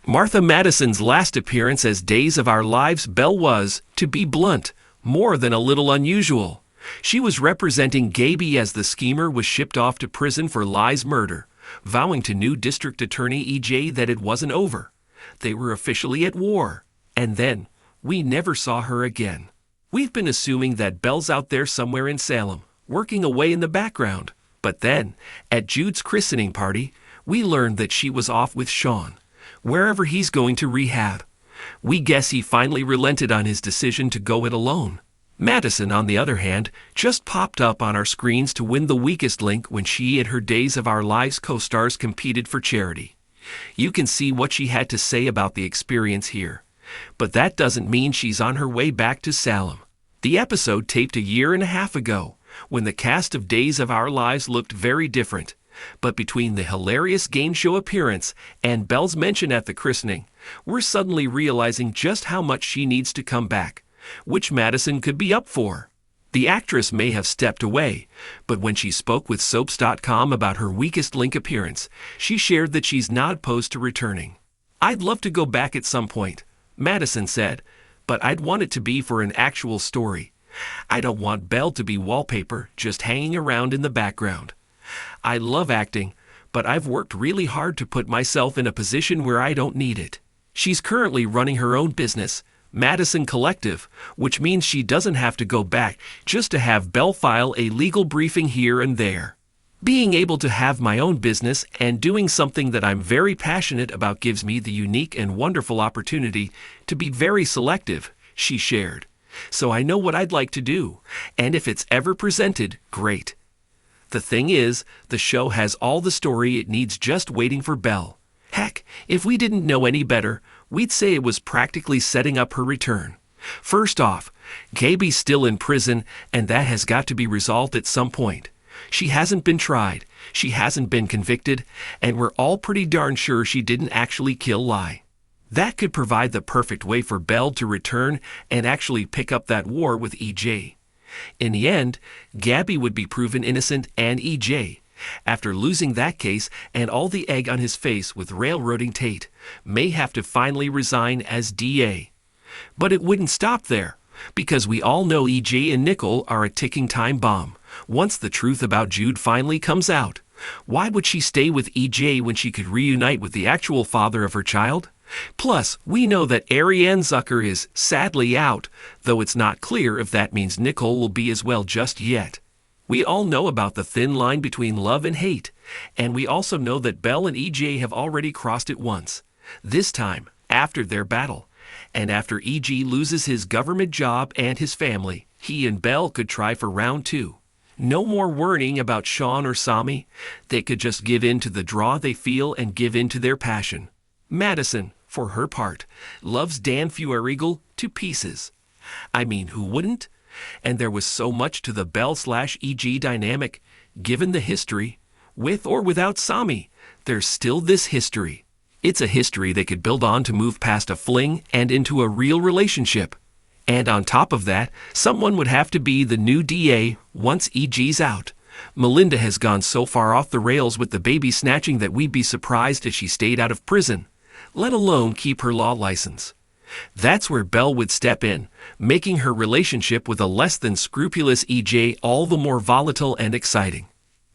Martha Madison's last appearance as Days of Our Lives Belle was, to be blunt, more than a little unusual. She was representing Gaby as the schemer was shipped off to prison for Lie's murder, vowing to new District Attorney E.J. that it wasn't over. They were officially at war. And then, we never saw her again. We've been assuming that Belle's out there somewhere in Salem, working away in the background. But then, at Jude's christening party, we learned that she was off with Sean, wherever he's going to rehab. We guess he finally relented on his decision to go it alone. Madison, on the other hand, just popped up on our screens to win the weakest link when she and her Days of Our Lives co-stars competed for charity. You can see what she had to say about the experience here. But that doesn't mean she's on her way back to Salem. The episode taped a year and a half ago, when the cast of Days of Our Lives looked very different. But between the hilarious game show appearance and Belle's mention at the christening, we're suddenly realizing just how much she needs to come back, which Madison could be up for. The actress may have stepped away, but when she spoke with Soaps.com about her weakest link appearance, she shared that she's not opposed to returning. "I'd love to go back at some point," Madison said, "but I'd want it to be for an actual story. I don't want Belle to be wallpaper just hanging around in the background. I love acting, but I've worked really hard to put myself in a position where I don't need it." She's currently running her own business, Madison Collective, which means she doesn't have to go back just to have Belle file a legal briefing here and there. "Being able to have my own business and doing something that I'm very passionate about gives me the unique and wonderful opportunity to be very selective," she shared. "So I know what I'd like to do, and if it's ever presented, great. The thing is, the show has all the story it needs just waiting for Belle. Heck, if we didn't know any better, we'd say it was practically setting up her return. First off, Gaby's still in prison, and that has got to be resolved at some point. She hasn't been tried, she hasn't been convicted, and we're all pretty darn sure she didn't actually kill Lie. That could provide the perfect way for Belle to return and actually pick up that war with E.J. In the end, Gaby would be proven innocent and E.J., after losing that case and all the egg on his face with railroading Tate, may have to finally resign as DA. But it wouldn't stop there, because we all know E.J. and Nicole are a ticking time bomb. Once the truth about Jude finally comes out, why would she stay with E.J. when she could reunite with the actual father of her child? Plus, we know that Ariane Zucker is sadly out, though it's not clear if that means Nicole will be as well just yet. We all know about the thin line between love and hate, and we also know that Belle and E.J. have already crossed it once, this time after their battle. And after E.J. loses his government job and his family, he and Belle could try for round 2. No more worrying about Sean or Sami. They could just give in to the draw they feel and give in to their passion. Madison, for her part, loves Dan Feuerriegel to pieces. I mean, who wouldn't? And there was so much to the Belle/E.J. dynamic, given the history. With or without Sami, there's still this history. It's a history they could build on to move past a fling and into a real relationship. And on top of that, someone would have to be the new DA once E.J.'s out. Melinda has gone so far off the rails with the baby snatching that we'd be surprised if she stayed out of prison, let alone keep her law license. That's where Belle would step in, making her relationship with a less than scrupulous E.J. all the more volatile and exciting.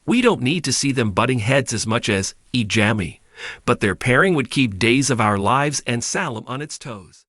We don't need to see them butting heads as much as E-Jammy, but their pairing would keep Days of Our Lives and Salem on its toes.